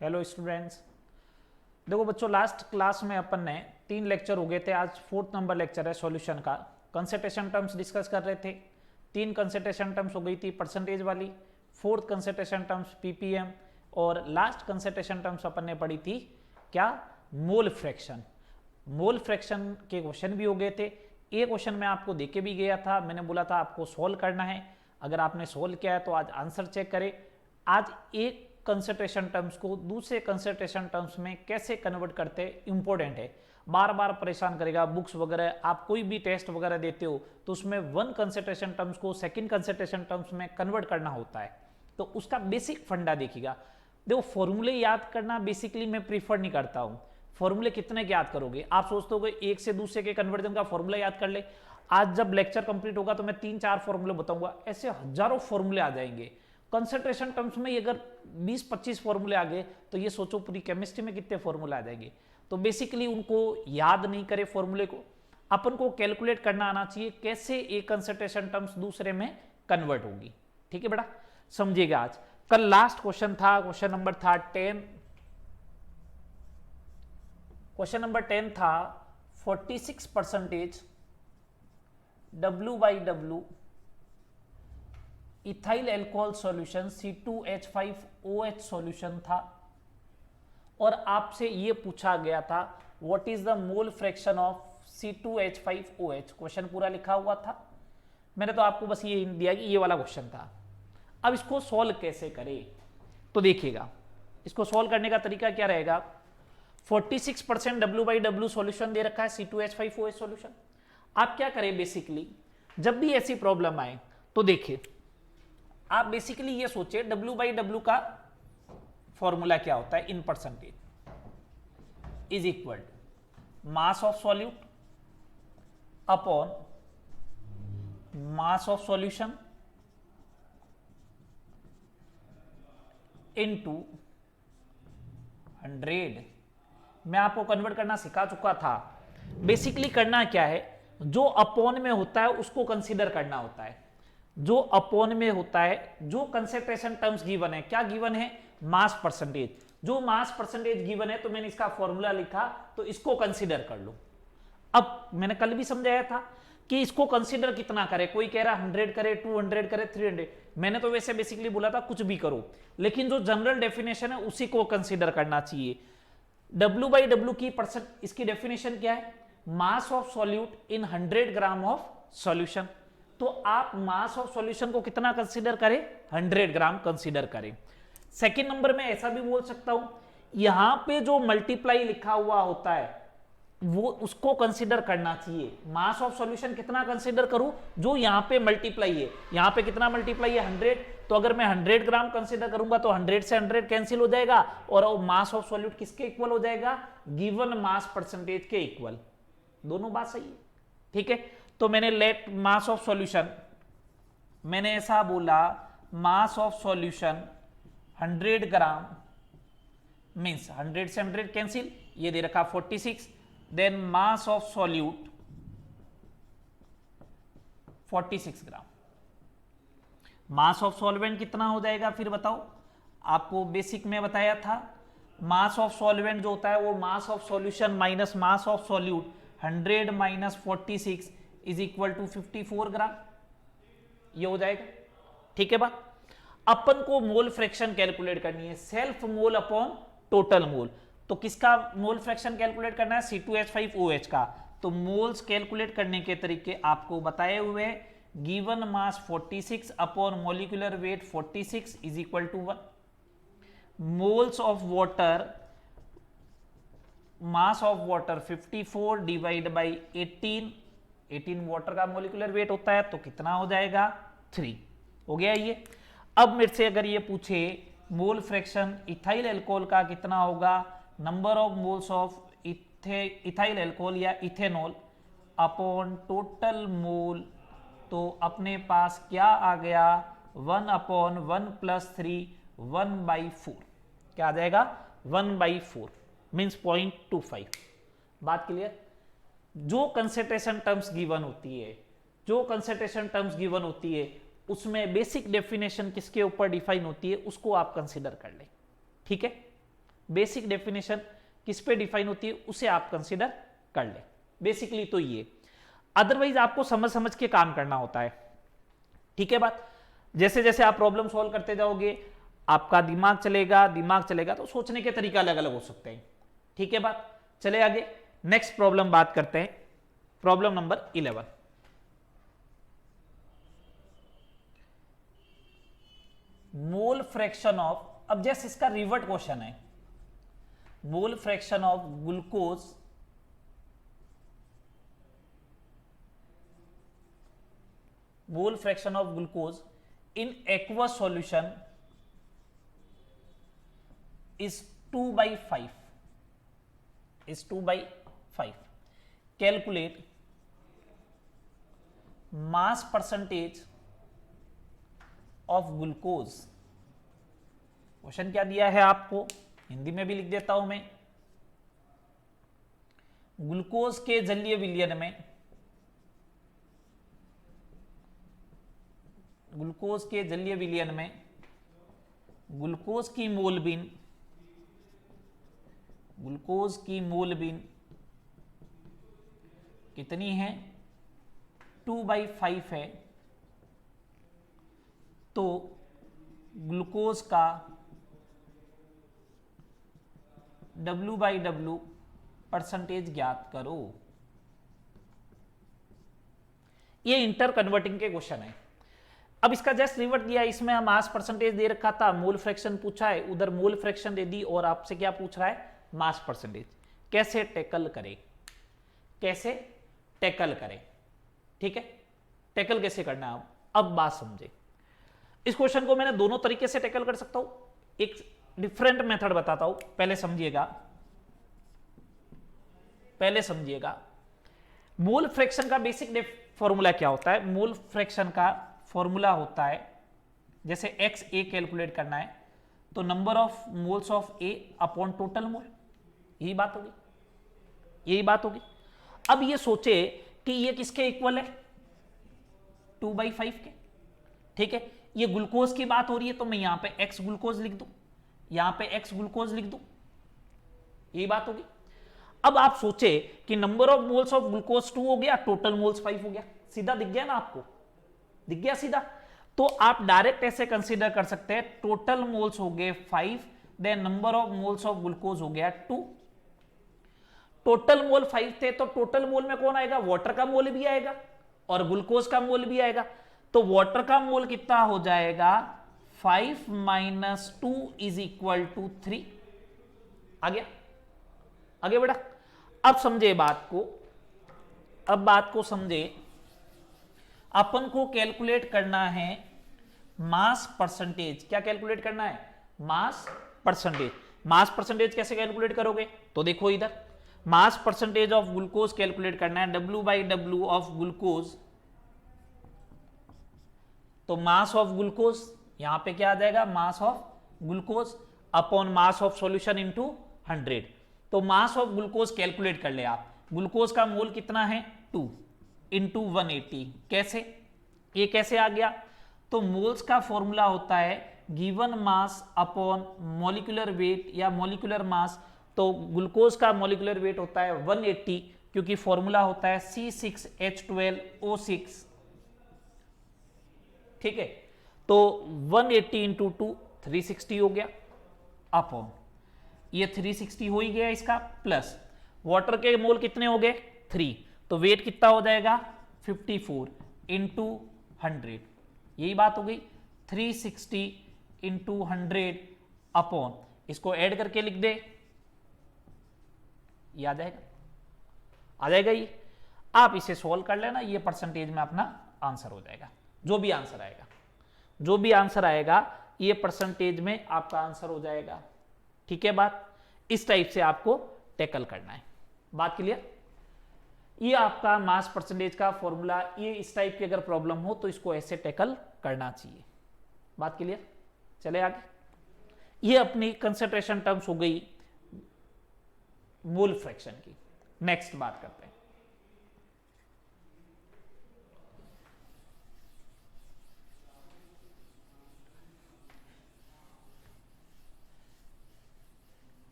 Hello students. देखो बच्चों, last class में अपन ने 3 लेक्चर हो गए थे। आज 4th नंबर लेक्चर है सॉल्यूशन का। कंसंट्रेशन टर्म्स डिस्कस कर रहे थे। 3 कंसंट्रेशन टर्म्स हो गई थी परसेंटेज वाली, 4th कंसंट्रेशन टर्म्स पीपीएम, और लास्ट कंसंट्रेशन टर्म्स अपन ने पढ़ी थी क्या, मोल फ्रैक्शन। मोल फ्रैक्शन के क्वेश्चन भी हो गए थे। ये क्वेश्चन मैं आपको देके भी गया था, मैंने बोला था आपको सोल्व करना है। अगर आपने सोल्व किया है तो आज आंसर चेक करें। आज एक कंसंट्रेशन टर्म्स को दूसरे कंसंट्रेशन टर्म्स में कैसे कन्वर्ट करते हैं इंपॉर्टेंट है, बार बार परेशान करेगा। बुक्स वगैरह आप कोई भी टेस्ट वगैरह देते हो तो उसमें वन कंसंट्रेशन टर्म्स को सेकंड कंसंट्रेशन टर्म्स में कन्वर्ट करना होता है, तो उसका बेसिक फंडा देखिएगा। देखो फॉर्मूले याद करना बेसिकली मैं प्रीफर नहीं करता हूं। फॉर्मूले कितने के याद करोगे? आप सोचते हो एक से दूसरे के कन्वर्जन का फॉर्मूला याद कर ले। आज जब लेक्चर कंप्लीट होगा तो मैं 3-4 फॉर्मूले बताऊंगा, ऐसे हजारों फॉर्मूले आ जाएंगे। कंसंट्रेशन टर्म्स में अगर 20-25 फॉर्मूले आ गए तो ये सोचो पूरी केमिस्ट्री में कितने फॉर्मूले आ जाएंगे। तो बेसिकली उनको याद नहीं करे फॉर्मूले को, अपन को कैलकुलेट करना आना चाहिए कैसे एक कंसंट्रेशन टर्म्स दूसरे में कन्वर्ट होगी। ठीक है बेटा, समझिएगा। आज कल लास्ट क्वेश्चन था, क्वेश्चन नंबर था 10। क्वेश्चन नंबर 10 था 46% W/W ethyl alcohol solution C2H5OH solution था, और आपसे यह पूछा गया था what is the mole fraction of C2H5OH। Question पूरा लिखा हुआ था, मैंने तो आपको बस ये दिया कि ये वाला क्वेश्चन था। अब इसको सॉल्व कैसे करें तो देखिएगा, इसको सॉल्व करने का तरीका क्या रहेगा। 46% W/W सॉल्यूशन दे रखा है C2H5OH सॉल्यूशन। आप क्या करें, बेसिकली जब भी ऐसी प्रॉब्लम आए तो देखिए, आप बेसिकली ये सोचे W/W का फॉर्मूला क्या होता है इन percentage is equal mass of solute upon mass of solution into 100। मैं आपको कन्वर्ट करना सिखा चुका था। बेसिकली करना क्या है, जो अपॉन में होता है उसको कंसीडर करना होता है। जो अपॉन में होता है, जो कंसंट्रेशन टर्म्स गिवन है, क्या गिवन है, मास परसेंटेज। जो मास परसेंटेज गिवन है तो मैंने इसका फॉर्मूला लिखा, तो इसको कंसीडर कर लो। अब मैंने कल भी समझाया था कि इसको कंसीडर कितना करे, कोई कह रहा 100 करे, 200 करे, 300। मैंने तो वैसे बेसिकली बोला था कुछ भी करो, लेकिन जो जनरल डेफिनेशन है उसी को कंसीडर करना चाहिए। W/W की परसेंट, इसकी डेफिनेशन क्या है, मास of solute in 100 gram of solution. तो आप मास ऑफ सॉल्यूशन को कितना कंसीडर करें, 100 ग्राम कंसीडर करें। सेकंड नंबर में ऐसा भी बोल सकता हूं, यहां पे जो मल्टीप्लाई लिखा हुआ होता है वो उसको कंसीडर करना चाहिए। मास ऑफ सॉल्यूशन कितना कंसीडर करूं, जो यहां पे मल्टीप्लाई है। यहां पे कितना मल्टीप्लाई है, 100। तो अगर मैं 100 ग्राम कंसीडर करूंगा तो 100 से 100 कैंसिल हो जाएगा, और मास ऑफ सॉल्यूट किसके इक्वल हो जाएगा, गिवन मास परसेंटेज के इक्वल। दोनों बात सही है, ठीक है। तो मैंने लेट मास ऑफ सॉल्यूशन, मैंने ऐसा बोला mass of solution 100 gram means 100 से 100 कैंसिल, ये दे रखा 46। Then mass of solute 46 gram. Mass of solvent कितना हो जाएगा फिर बताओ, आपको बेसिक में बताया था। मास ऑफ सॉल्वेंट जो होता है वो mass of solution minus mass of solute, 100 माइनस 46 इज इक्वल टू 54 ग्राम। ये हो जाएगा, ठीक है बात। अपन को मोल फ्रैक्शन कैलकुलेट करनी है, self mole upon total mole. तो किसका मोल फ्रैक्शन कैलकुलेट करना है, C2H5OH का। तो मोल्स कैलकुलेट करने के तरीके आपको बताए हुए, given mass 46 upon molecular weight 46 is equal to 1। Moles of water, mass of water 54 divide by 18 water का मोलिकुलर वेट होता है, तो कितना हो जाएगा, 3 हो गया ये। अब मेरे से अगर ये पूछे मोल फ्रैक्शन इथाइल एल्कोहल का कितना होगा, number of moles of ethyl alcohol या इथेनॉल अपॉन टोटल मोल, तो अपने पास क्या आ गया, 1/1 + 3 1/4। क्या आ जाएगा, 1/4 मीन्स 0.25। बात क्लियर। जो कंसंट्रेशन टर्म्स गिवन होती है, जो कंसंट्रेशन टर्म्स गिवन होती है उसमें बेसिक डेफिनेशन किसके ऊपर डिफाइन होती है उसको आप कंसीडर कर लें, ठीक है। बेसिक डेफिनेशन किस पे डिफाइन होती है उसे आप कंसीडर कर ले। बेसिकली तो ये, अदरवाइज आपको समझ समझ के काम करना होता है। ठीक है बात। जैसे जैसे आप प्रॉब्लम सॉल्व करते जाओगे आपका दिमाग चलेगा तो सोचने के तरीके अलग अलग हो सकते हैं। ठीक है बात। चले आगे, नेक्स्ट प्रॉब्लम बात करते हैं, problem number 11। Mole fraction of, अब जैसे इसका रिवर्ट क्वेश्चन है, mole fraction of glucose mole fraction of glucose in aqua solution is 2/5 is 2/5. Calculate mass percentage of glucose. Question क्या दिया है आपको, हिंदी में भी लिख देता हूं मैं। ग्लूकोज के जलीय विलयन में, ग्लूकोज के जलीय विलयन में ग्लूकोज की मोलबिन, ग्लूकोज की मोलबिन कितनी है, 2/5 है। तो ग्लूकोज का W/W परसेंटेज ज्ञात करो। ये इंटर कन्वर्टिंग के क्वेश्चन है। अब इसका जस्ट रिवर्ट दिया, इसमें मास परसेंटेज दे रखा था, मोल फ्रैक्शन पूछा है, उधर मोल फ्रैक्शन दे दी और आपसे क्या पूछ रहा है, मास परसेंटेज। कैसे टैकल करें, कैसे टैकल करें। ठीक है, टैकल कैसे करना है अब बात समझे। इस क्वेश्चन को मैंने दोनों तरीके से टैकल कर सकता हूं, एक डिफरेंट मेथड बताता हूं, पहले समझिएगा, पहले समझिएगा। मोल फ्रैक्शन का बेसिक फॉर्मूला क्या होता है, मोल फ्रैक्शन का फॉर्मूला होता है, जैसे एक्स ए कैलकुलेट करना है तो number of moles of A upon total mole, यही बात होगी, यही बात होगी। अब ये सोचे कि ये किसके इक्वल है, 2/5 के। ठीक है, ये ग्लूकोज की बात हो रही है तो मैं यहां पे एक्स ग्लूकोज लिख दूं, यहां पे एक्स ग्लूकोज लिख दूं, यही बात होगी। अब आप सोचे कि number of moles of glucose 2 हो गया, टोटल मोल्स 5 हो गया, सीधा दिख गया ना आपको, दिख गया सीधा। तो आप डायरेक्ट ऐसे कंसीडर कर सकते हैं, टोटल मोल्स हो गए 5, then number of moles of glucose हो गया 2। टोटल मोल 5 थे तो टोटल मोल में कौन आएगा, वाटर का मोल भी आएगा और ग्लूकोज का मोल भी आएगा। तो वाटर का मोल कितना हो जाएगा, 5 - 2 = 3। आ गया, आगे बढ़ा। अब समझे बात को, अब बात को समझे। अपन को कैलकुलेट करना है मास परसेंटेज। क्या कैलकुलेट करना है, मास परसेंटेज। मास परसेंटेज कैसे कैलकुलेट करोगे, तो देखो इधर mass percentage of glucose calculate करना है, W/W ऑफ ग्लूकोज। तो मास ऑफ ग्लूकोज यहां पे क्या आ जाएगा, mass of glucose upon mass of solution into 100। तो मास ऑफ ग्लूकोज कैलकुलेट कर ले आप, ग्लूकोज का मोल कितना है, 2 × 180। कैसे, ये कैसे आ गया, तो मोल्स का फॉर्मूला होता है given mass upon molecular wait या मॉलिक्यूलर मास। तो ग्लूकोज का मॉलिक्यूलर वेट होता है 180, क्योंकि फॉर्मूला होता है C6H12O6। ठीक है, तो 180 × 2 360 हो गया, अपॉन ये 360 हो ही गया इसका, प्लस वाटर के मोल कितने हो गए 3, तो वेट कितना हो जाएगा 54 × 100। यही बात हो गई, 360 × 100 अपॉन, इसको ऐड करके लिख दे, ये आ जाएगा, आ जाएगा ये। आप इसे सोल्व कर लेना, ये परसेंटेज में अपना आंसर हो जाएगा। जो भी आंसर आएगा, जो भी आंसर आएगा ये परसेंटेज में आपका आंसर हो जाएगा। ठीक है बात, इस टाइप से आपको टैकल करना है। बात क्लियर, ये आपका मास परसेंटेज का फॉर्मूला, ये इस टाइप की अगर प्रॉब्लम हो तो इसको ऐसे टैकल करना चाहिए। बात क्लियर, चले आगे। ये अपनी कंसंट्रेशन टर्म्स हो गई मोल फ्रैक्शन की। नेक्स्ट बात करते हैं,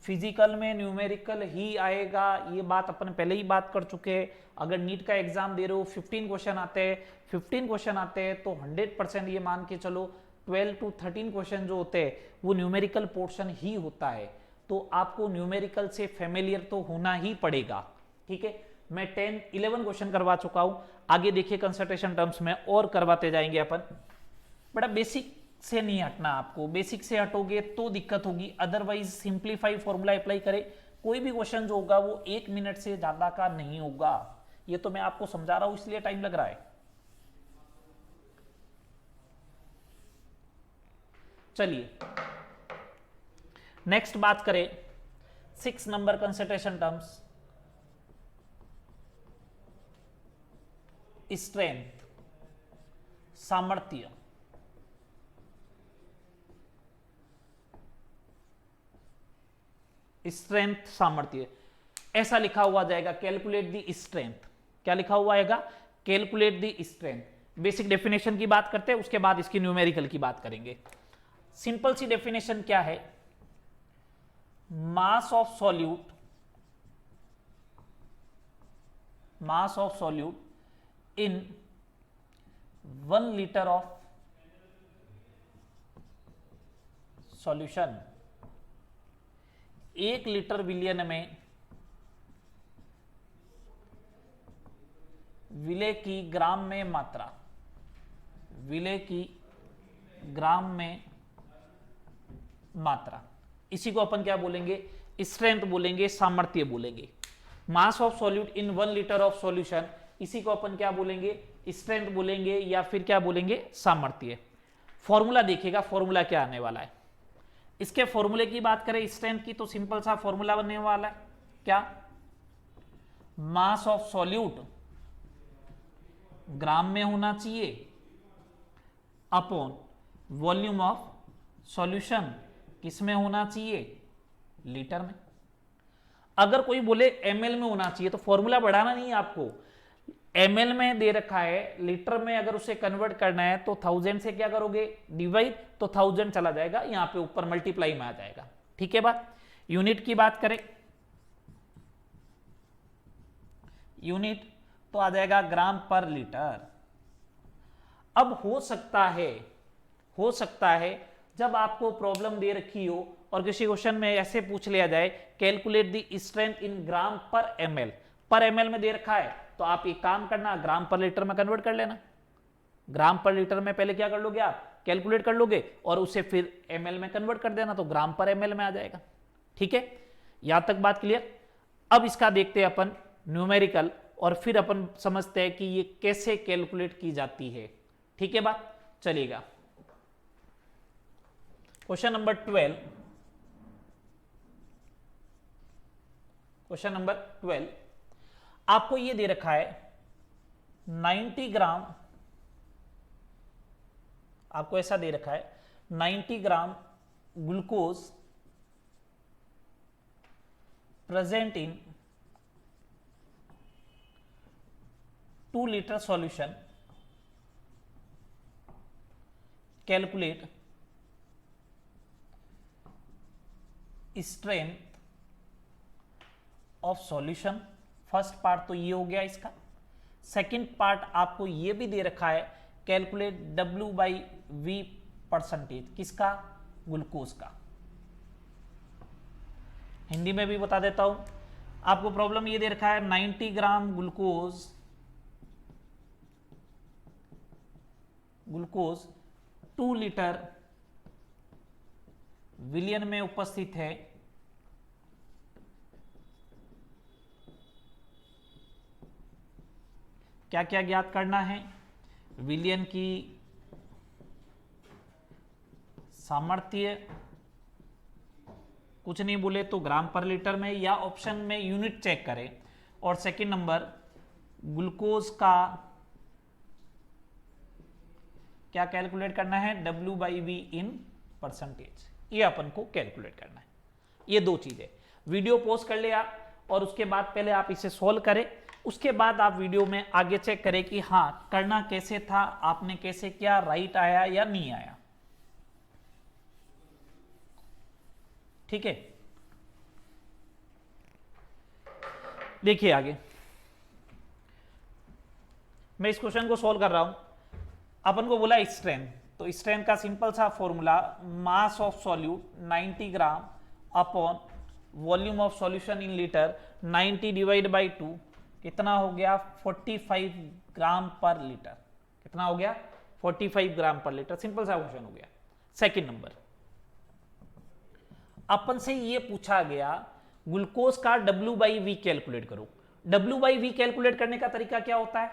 फिजिकल में न्यूमेरिकल ही आएगा, ये बात अपन पहले ही बात कर चुके हैं। अगर नीट का एग्जाम दे रहे हो 15 क्वेश्चन आते हैं, 15 क्वेश्चन आते हैं तो 100% ये मान के चलो 12 to 13 क्वेश्चन जो होते हैं वो न्यूमेरिकल पोर्शन ही होता है। तो आपको न्यूमेरिकल से फेमिलियर तो होना ही पड़ेगा, ठीक है। मैं 10-11 क्वेश्चन करवा चुका हूं, आगे देखिए कंसंट्रेशन टर्म्स में और करवाते जाएंगे अपन। बड़ा बेसिक से नहीं हटना आपको, बेसिक से हटोगे तो दिक्कत होगी, अदरवाइज सिंप्लीफाई फॉर्मूला अप्लाई करें, कोई भी क्वेश्चन जो होगा वो 1 मिनट से ज्यादा का नहीं होगा। ये तो मैं आपको समझा रहा हूं इसलिए टाइम लग रहा है। चलिए नेक्स्ट बात करें 6 नंबर कंसंट्रेशन टर्म्स, स्ट्रेंथ, सामर्थ्य। स्ट्रेंथ सामर्थ्य ऐसा लिखा हुआ जाएगा, कैलकुलेट द स्ट्रेंथ। क्या लिखा हुआ आएगा? Calculate the strength. Basic definition की बात करते हैं, उसके बाद इसकी न्यूमेरिकल की बात करेंगे। सिंपल सी डेफिनेशन क्या है? मास of solute, mass of solute in 1 litre of solution, 1 litre विलयन में विलय की ग्राम में मात्रा, विलय की ग्राम में मात्रा, इसी को अपन क्या बोलेंगे? स्ट्रेंथ बोलेंगे, सामर्थ्य बोलेंगे। मास of solute in 1 litre of solution, इसी को अपन क्या बोलेंगे? स्ट्रेंथ बोलेंगे या फिर क्या बोलेंगे? सामर्थ्य। फॉर्मूला देखिएगा, फॉर्मूला क्या आने वाला है। इसके फॉर्मूले की बात करें स्ट्रेंथ की तो सिंपल सा फॉर्मूला बनने वाला है, क्या? मास ऑफ सॉल्यूट ग्राम में होना चाहिए अपॉन वॉल्यूम ऑफ सॉल्यूशन किस में होना चाहिए? लीटर में। अगर कोई बोले एमएल में होना चाहिए तो फॉर्मूला बढ़ाना नहीं है आपको, एमएल में दे रखा है, लीटर में अगर उसे कन्वर्ट करना है तो 1000 से क्या करोगे? डिवाइड, तो 1000 चला जाएगा, यहां पे ऊपर मल्टीप्लाई में आ जाएगा, ठीक है बात। यूनिट की बात करें, यूनिट तो आ जाएगा ग्राम पर लीटर। अब हो सकता है जब आपको प्रॉब्लम दे रखी हो और किसी क्वेश्चन में ऐसे पूछ लिया जाए कैलकुलेट द स्ट्रेंथ इन ग्राम पर एमएल, पर एमएल में दे रखा है तो आप एक काम करना, ग्राम पर लीटर में कन्वर्ट कर लेना। ग्राम पर लीटर में पहले क्या कर लोगे आप? कैलकुलेट कर लोगे और उसे फिर एमएल में कन्वर्ट कर देना, तो ग्राम पर एमएल में आ जाएगा, ठीक है। यहां तक बात क्लियर। अब इसका देखते हैं अपन न्यूमेरिकल और फिर अपन समझते हैं कि ये कैसे कैलकुलेट की जाती है, ठीक है बात। चलिएगा क्वेश्चन नंबर 12, क्वेश्चन नंबर 12 आपको ये दे रखा है 90 ग्राम, आपको ऐसा दे रखा है 90 gram glucose present in 2 litre solution, calculate strength of solution. First part तो ये हो गया इसका। सेकंड पार्ट आपको ये भी दे रखा है कैलकुलेट W/V परसेंटेज, किसका? ग्लूकोज का। हिंदी में भी बता देता हूं आपको, प्रॉब्लम ये दे रखा है 90 ग्राम ग्लूकोज 2 लीटर विलियन में उपस्थित है, क्या क्या ज्ञात करना है? विलियन की सामर्थ्य, कुछ नहीं बोले तो ग्राम पर लीटर में या ऑप्शन में यूनिट चेक करें, और सेकंड नंबर ग्लूकोज का क्या कैलकुलेट करना है? W/V इन परसेंटेज, ये अपन को कैलकुलेट करना है। ये दो चीजें, वीडियो पॉज कर ले आप और उसके बाद पहले आप इसे सॉल्व करें, उसके बाद आप वीडियो में आगे चेक करें कि हाँ करना कैसे था, आपने कैसे किया, राइट आया या नहीं आया, ठीक है। देखिए आगे, मैं इस क्वेश्चन को सॉल्व कर रहा हूं। अपन को बोला स्ट्रेंथ, तो स्ट्रेंथ का सिंपल सा formula, mass of solute 90 gram upon volume of solution in litre, 90 divide by 2 कितना हो गया, 45 ग्राम पर लीटर। कितना हो गया, 45 ग्राम पर लीटर। सिंपल सा क्वेश्चन हो गया। सेकंड नंबर, अपन से ये पूछा गया ग्लूकोज का W/V कैलकुलेट करो। W/V कैलकुलेट करने का तरीका क्या होता है?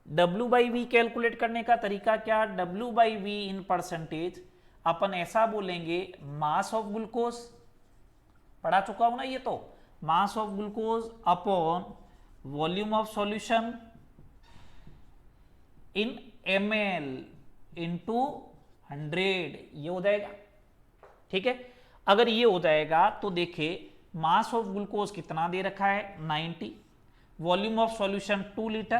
W/V कैलकुलेट करने का तरीका क्या, W/V इन परसेंटेज, अपन ऐसा बोलेंगे मास ऑफ ग्लूकोज, पढ़ा चुका हूं ना ये, तो mass of glucose upon volume of solution in ml into 100, ये हो जाएगा। ठीक है, अगर ये हो जाएगा तो देखिए मास ऑफ ग्लूकोज कितना दे रखा है 90, वॉल्यूम ऑफ सॉल्यूशन 2 लीटर,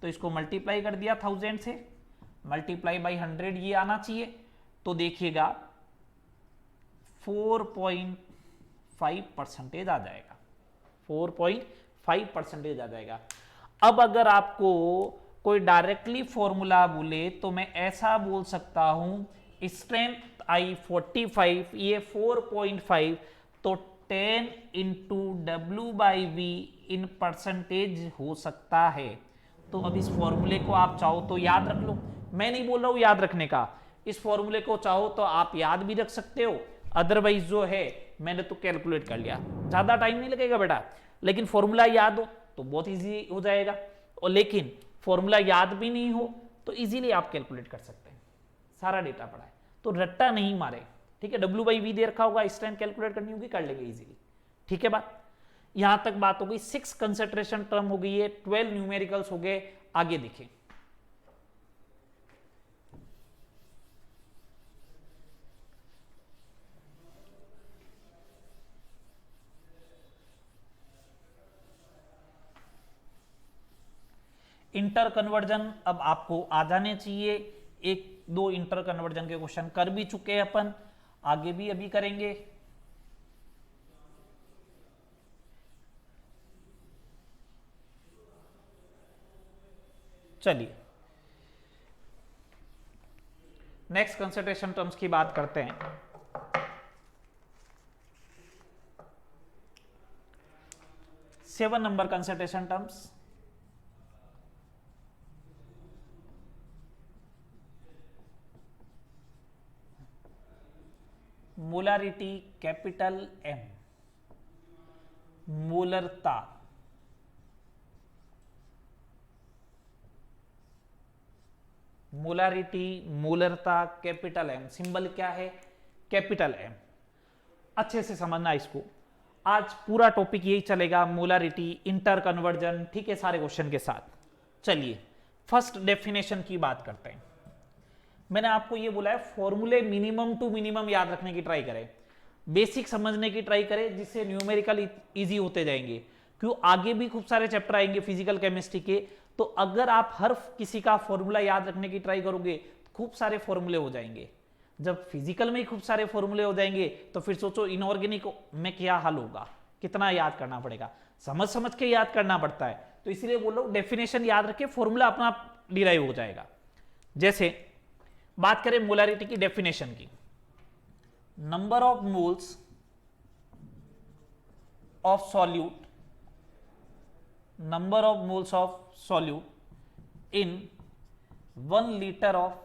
तो इसको मल्टीप्लाई कर दिया 1000 से, मल्टीप्लाई बाई 100 ये आना चाहिए, तो देखिएगा 4.5% आ जाएगा, 4.5% आ जाएगा। अब अगर आपको कोई डायरेक्टली फॉर्मूला बोले तो मैं ऐसा बोल सकता हूं स्ट्रेंथ आई 45, ये 4.5, तो 10 इंटू W/V इन परसेंटेज हो सकता है। तो अब इस फॉर्मूले को आप चाहो तो याद रख लो, मैं नहीं बोल रहा हूं याद रखने का, इस फॉर्मूले को चाहो तो आप याद भी रख सकते हो, अदरवाइज जो है मैंने तो कैलकुलेट कर लिया, ज्यादा टाइम नहीं लगेगा बेटा, लेकिन फॉर्मूला याद हो तो बहुत इजी हो जाएगा, और लेकिन फॉर्मूला याद भी नहीं हो तो इजीली आप कैलकुलेट कर सकते हैं, सारा डेटा पड़ा है, तो रट्टा नहीं मारे। ठीक है, W/V दे रखा होगा, स्ट्रेंथ कैलकुलेट करनी होगी, कर लेंगे इजीली। ठीक है, बात यहां तक बात हो गई। 6 कंसंट्रेशन टर्म हो गई है, 12 न्यूमेरिकल्स हो गए। आगे देखें, इंटर कन्वर्जन अब आपको आ जाने चाहिए, 1-2 इंटर कन्वर्जन के क्वेश्चन कर भी चुके हैं अपन, आगे भी अभी करेंगे। चलिए नेक्स्ट कंसंट्रेशन टर्म्स की बात करते हैं। Seven number concentration terms, molarity capital M, मोलरता, मोलारिटी मोलरता कैपिटल M, सिंबल क्या है कैपिटल M। अच्छे से समझना इसको, आज पूरा टॉपिक यही चलेगा, मोलारिटी, इंटर कन्वर्जन, ठीक है, सारे क्वेश्चन के साथ। चलिए फर्स्ट डेफिनेशन की बात करते हैं। मैंने आपको ये बोला है फॉर्मूले मिनिमम टू मिनिमम याद रखने की ट्राई करें, बेसिक समझने की ट्राई करें, जिससे न्यूमेरिकल इजी होते जाएंगे, क्यों आगे भी खूब सारे चैप्टर आएंगे फिजिकल केमिस्ट्री के, तो अगर आप हर किसी का फॉर्मूला याद रखने की ट्राई करोगे तो खूब सारे फॉर्मूले हो जाएंगे। जब फिजिकल में ही खूब सारे फॉर्मूले हो जाएंगे तो फिर सोचो इनऑर्गेनिक में क्या हाल होगा, कितना याद करना पड़ेगा, समझ समझ के याद करना पड़ता है। तो इसलिए बोलो डेफिनेशन याद रखे, फॉर्मूला अपना डिराइव हो जाएगा। जैसे बात करें मोलारिटी की डेफिनेशन की, number of moles of solute, number of moles of solute in 1 litre of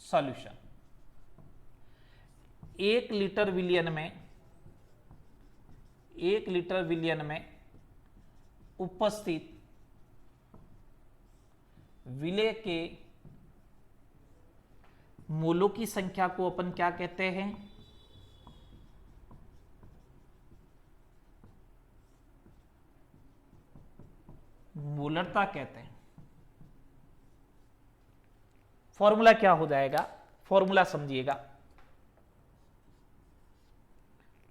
solution, 1 litre विलियन में, 1 लीटर विलियन में उपस्थित विलेय के मोलों की संख्या को अपन क्या कहते हैं, मोलरता कहते हैं। फॉर्मूला क्या हो जाएगा, फॉर्मूला समझिएगा,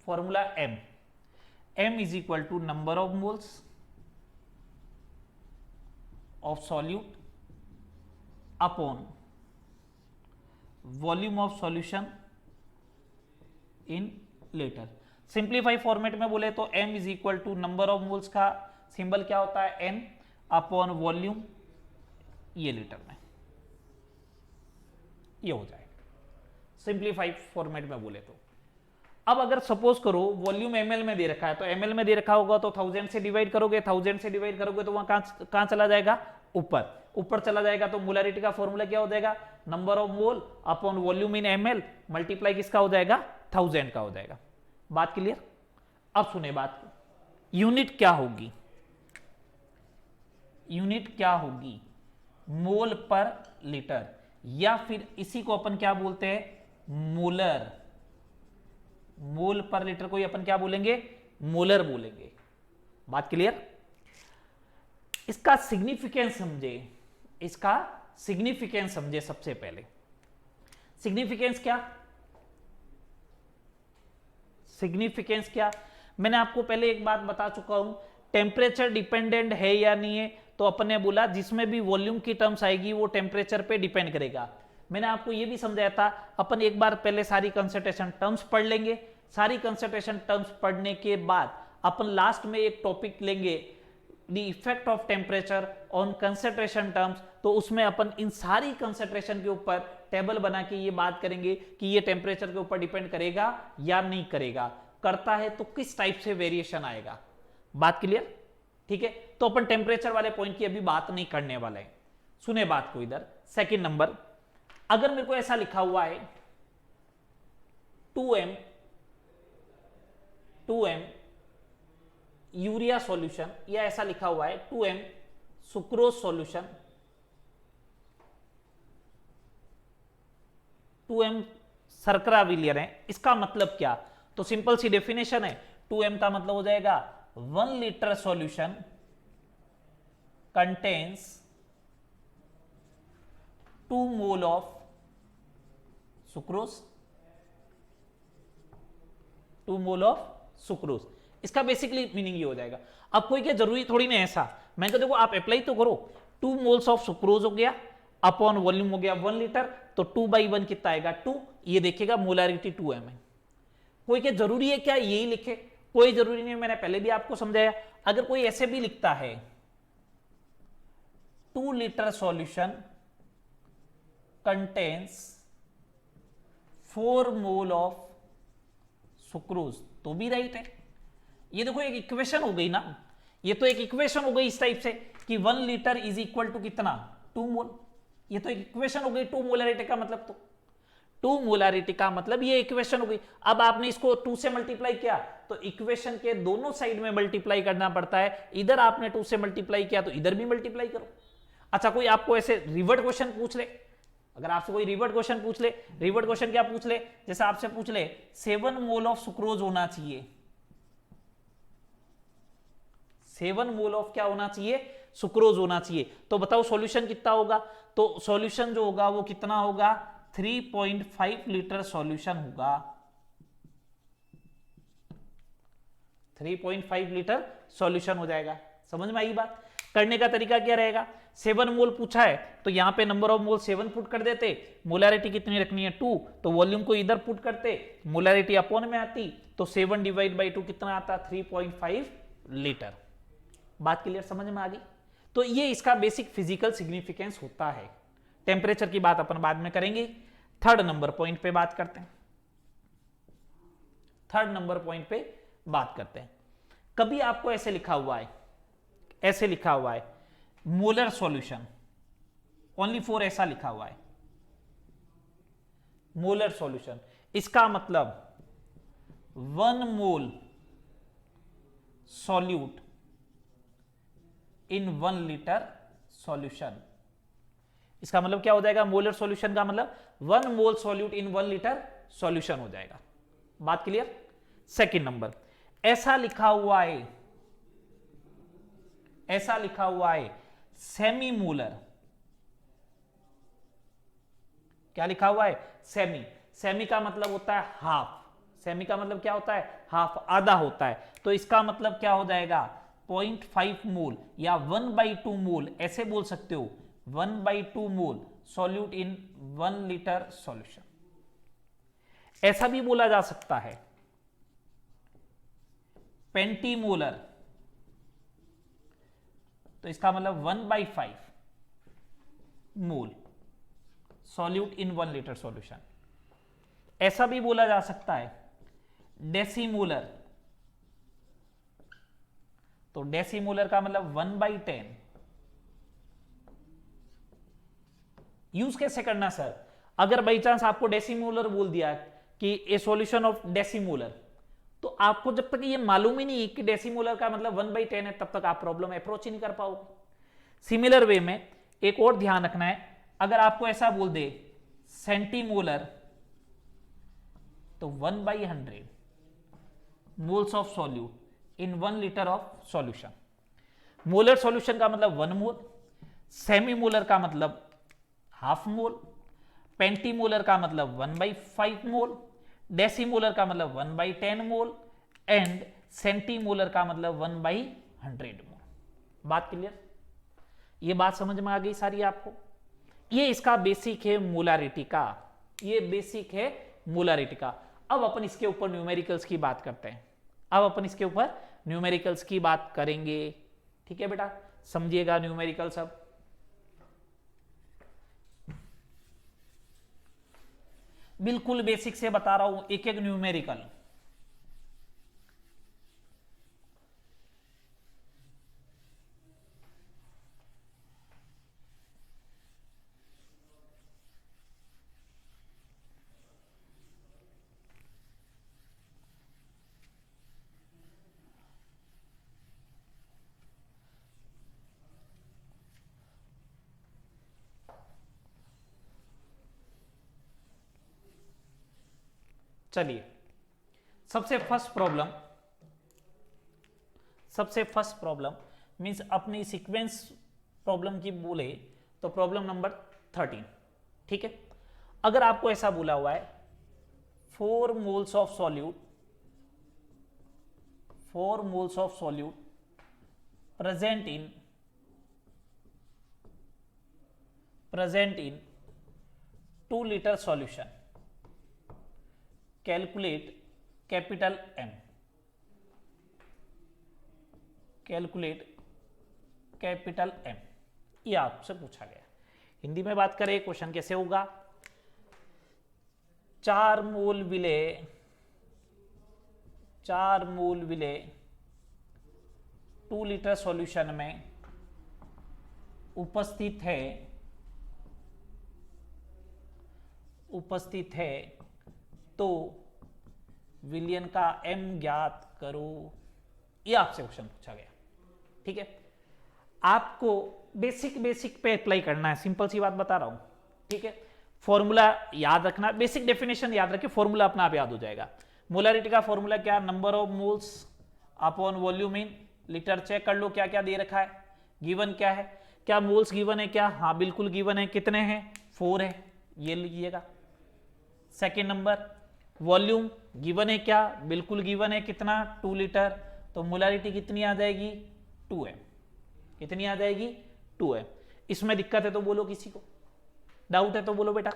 formula m is equal to number of moles of solute upon volume of solution in litre. Simplify format में बोले तो m is equal to number of moles का सिंबल क्या होता है n अपॉन वॉल्यूम, ये लीटर में ये हो जाएगा सिंप्लीफाइड फॉर्मेट में बोले तो। अब अगर सपोज करो वॉल्यूम ml में दे रखा है, तो ml में दे रखा होगा तो 1000 से डिवाइड करोगे, 1000 से डिवाइड करोगे तो वहां कहां चला जाएगा, ऊपर चला जाएगा। तो मोलारिटी का फॉर्मूला क्या हो जाएगा, number of mole upon volume in ml multiply किसका हो जाएगा, 1000 का हो जाएगा। बात क्लियर। अब सुने बात को, यूनिट क्या होगी, यूनिट क्या होगी, मोल पर लीटर, या फिर इसी को अपन क्या बोलते हैं, मोलर। मोल पर लीटर को अपन क्या बोलेंगे, मोलर बोलेंगे। बात क्लियर। इसका सिग्निफिकेंस समझे, इसका सिग्निफिकेंस समझे। सबसे पहले सिग्निफिकेंस क्या, सिग्निफिकेंस क्या, मैंने आपको पहले एक बात बता चुका हूं, टेम्परेचर डिपेंडेंट है या नहीं है। तो अपन ने बोला जिसमें भी वॉल्यूम की टर्म्स आएगी वो टेम्परेचर पे डिपेंड करेगा। मैंने आपको ये भी समझाया था, अपन एक बार पहले सारी कंसंट्रेशन टर्म्स पढ़ लेंगे, सारी कंसंट्रेशन टर्म्स पढ़ने के बाद अपन लास्ट में एक टॉपिक लेंगे, the effect of temperature on concentration terms. तो उसमें अपन इन सारी कंसंट्रेशन के ऊपर टेबल बना के ये बात करेंगे कि ये टेम्परेचर के ऊपर डिपेंड करेगा या नहीं करेगा, करता है तो किस टाइप से वेरिएशन आएगा। बात क्लियर, ठीक है। तो अपन टेम्परेचर वाले पॉइंट की अभी बात नहीं करने वाले हैं। सुने बात को इधर, सेकंड नंबर, अगर मेरे को ऐसा लिखा हुआ है 2m यूरिया सॉल्यूशन, या ऐसा लिखा हुआ है 2m सुक्रोज सॉल्यूशन, 2m शर्करा विलयन है। इसका मतलब क्या, तो सिंपल सी डेफिनेशन है, 2m का मतलब हो जाएगा 1 litre solution contains 2 mole of sucrose, 2 mole of sucrose. इसका बेसिकली मीनिंग ये हो जाएगा। अब कोई क्या जरूरी थोड़ी नहीं ऐसा, मैं तो देखो आप अप्लाई तो करो, 2 मोल्स ऑफ सुक्रोज हो गया अपॉन वॉल्यूम हो गया 1 लीटर, तो 2/1 कितना आएगा 2, ये देखेगा मोलारिटी 2m है। कोई क्या जरूरी है क्या यही लिखे, कोई जरूरी नहीं, मैंने पहले भी आपको समझाया। अगर कोई ऐसे भी लिखता है 2 litre solution contains 4 mole of sucrose, तो भी राइट है। ये देखो एक इक्वेशन हो गई ना, ये तो एक इक्वेशन हो गई इस टाइप से कि 1 लीटर इज इक्वल टू कितना 2 मोल, ये तो एक इक्वेशन हो गई। 2 मोलारिटी का मतलब, तो 2 मोलारिटी का मतलब ये इक्वेशन हो गई। अब आपने इसको 2 से मल्टीप्लाई किया तो इक्वेशन के दोनों साइड में मल्टीप्लाई करना पड़ता है। इधर आपने 2 से मल्टीप्लाई किया तो इधर भी मल्टीप्लाई करो। अच्छा कोई आपको ऐसे रिवर्ट क्वेश्चन पूछ ले, अगर आपसे कोई रिवर्ट क्वेश्चन पूछ ले, रिवर्ट क्वेश्चन क्या पूछ ले, जैसे आपसे पूछ ले 7 मोल ऑफ सुक्रोज होना चाहिए, 7 मोल ऑफ क्या होना चाहिए, सुक्रोज होना चाहिए, तो बताओ सॉल्यूशन कितना होगा। तो सॉल्यूशन जो होगा वो कितना होगा, 3.5 लीटर सॉल्यूशन होगा, 3.5 लीटर सॉल्यूशन हो जाएगा। समझ में आई बात। करने का तरीका क्या रहेगा, 7 मोल पूछा है तो यहां पे नंबर ऑफ मोल 7 पुट कर देते, मोलारिटी कितनी रखनी है 2, तो वॉल्यूम को इधर पुट करते, मोलारिटी अपॉन में आती, तो 7 डिवाइड बाई 2 कितना आता, 3.5 लीटर। बात क्लियर, समझ में आ गई। तो ये इसका बेसिक फिजिकल सिग्निफिकेंस होता है। टेम्परेचर की बात अपन बाद में करेंगे। थर्ड नंबर पॉइंट पे बात करते हैं, थर्ड नंबर पॉइंट पे बात करते हैं। कभी आपको ऐसे लिखा हुआ है, ऐसे लिखा हुआ है मोलर सॉल्यूशन, ओनली फॉर ऐसा लिखा हुआ है मोलर सॉल्यूशन, इसका मतलब 1 मोल सॉल्यूट इन 1 लीटर सॉल्यूशन। इसका मतलब क्या हो जाएगा, मोलर सॉल्यूशन का मतलब 1 मोल सॉल्यूट इन 1 लीटर सॉल्यूशन हो जाएगा। बात क्लियर। सेकंड नंबर, ऐसा लिखा हुआ है, ऐसा लिखा हुआ है सेमी मोलर, क्या लिखा हुआ है, सेमी। सेमी का मतलब होता है हाफ, सेमी का मतलब क्या होता है, हाफ, आधा होता है। तो इसका मतलब क्या हो जाएगा 0.5 मोल या 1/2 मोल, ऐसे बोल सकते हो 1/2 मोल सॉल्यूट इन 1 लीटर सॉल्यूशन। ऐसा भी बोला जा सकता है पेंटीमोलर, तो इसका मतलब 1/5 मोल सॉल्यूट इन 1 लीटर सॉल्यूशन। ऐसा भी बोला जा सकता है डेसीमोलर, तो डेसीमोलर का मतलब 1/10। यूज कैसे करना सर? अगर बाई चांस आपको डेसीमोलर बोल दिया कि ए सॉल्यूशन ऑफ डेसीमोलर, तो आपको जब तक ये मालूम ही नहीं है कि डेसीमोलर का मतलब 1/10 है, तब तक आप प्रॉब्लम अप्रोच ही नहीं कर पाओगे। सिमिलर वे में एक और ध्यान रखना है, अगर आपको ऐसा बोल दे सेंटीमोलर, तो 1/100 moles of solute in 1 litre of solution. Molar solution का मतलब 1 मोल, सेमीमोलर का मतलब हाफ मोल, पेंटीमोलर का मतलब 1/5 मोल, डेसीमोलर का मतलब 1/10 मोल एंड सेंटीमोलर का मतलब 1/100 मोल। बात क्लियर? ये बात समझ में आ गई सारी आपको? ये इसका बेसिक है मोलारिटी का, ये बेसिक है मोलारिटी का। अब अपन इसके ऊपर न्यूमेरिकल्स की बात करते हैं, अब अपन इसके ऊपर न्यूमेरिकल्स की बात करेंगे। ठीक है बेटा, समझिएगा न्यूमेरिकल्स। अब बिल्कुल बेसिक से बता रहा हूं, एक एक न्यूमेरिकल। चलिए, सबसे फर्स्ट प्रॉब्लम मींस अपनी सीक्वेंस प्रॉब्लम की बोले तो प्रॉब्लम नंबर 13। ठीक है, अगर आपको ऐसा बोला हुआ है 4 moles of solute present in 2 litre solution, calculate capital M, calculate capital M। ये आपसे पूछा गया। हिंदी में बात करें, क्वेश्चन कैसे होगा? 4 मोल विले 2 लीटर सॉल्यूशन में उपस्थित है तो विलियन का M ज्ञात करो। ये आपसे क्वेश्चन पूछा गया। ठीक है, आपको बेसिक पे अप्लाई करना है, सिंपल सी बात बता रहा हूं। ठीक है, फॉर्मूला याद रखना, बेसिक डेफिनेशन याद रखिए, फॉर्मूला अपना आप याद हो जाएगा। मोलारिटी का फॉर्मूला क्या? Number of moles upon volume in litre. Check कर लो क्या क्या दे रखा है, गिवन क्या है, क्या मोल्स गिवन है क्या? हाँ बिल्कुल गिवन है। कितने हैं? 4 है, ये लिखिएगा। सेकेंड नंबर, वॉल्यूम गिवन है क्या? बिल्कुल गिवन है। कितना? 2 लीटर। तो मोलारिटी कितनी आ जाएगी? 2 है। कितनी आ जाएगी? 2 है। इसमें दिक्कत है तो बोलो, किसी को डाउट है तो बोलो बेटा।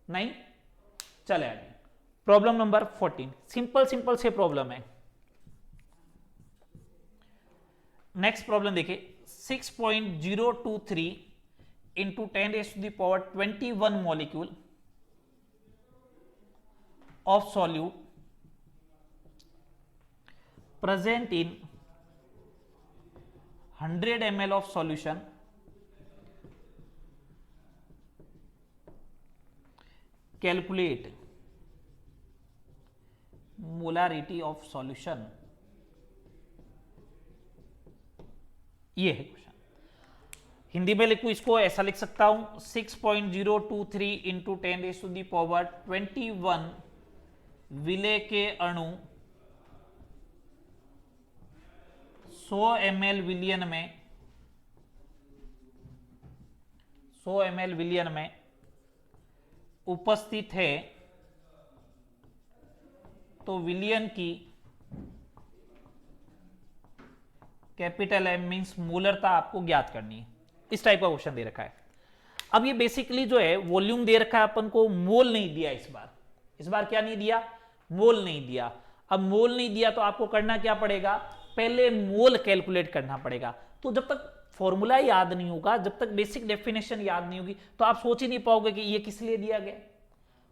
नहीं? चले आगे, प्रॉब्लम नंबर 14। सिंपल से प्रॉब्लम है। नेक्स्ट प्रॉब्लम देखिए, 6.023 into 10⁻21 molecule of solute present in 100 ml of solution calculate molarity of solution। ये है क्वेश्चन। हिंदी में लिखूं इसको, ऐसा लिख सकता हूं 6.023 इंटू 10⁻21 विले के अणु 100 ml विलियन में उपस्थित है तो विलियन की कैपिटल M मींस मोलरता आपको ज्ञात करनी है। इस टाइप का क्वेश्चन दे रखा है। अब ये बेसिकली जो है वॉल्यूम दे रखा है अपन को, मोल नहीं दिया इस बार क्या नहीं दिया? मोल नहीं दिया। अब मोल नहीं दिया तो आपको करना क्या पड़ेगा, पहले मोल कैलकुलेट करना पड़ेगा। तो जब तक फॉर्मूला याद नहीं होगा, जब तक बेसिक डेफिनेशन याद नहीं होगी, तो आप सोच ही नहीं पाओगे कि ये किस लिए दिया गया।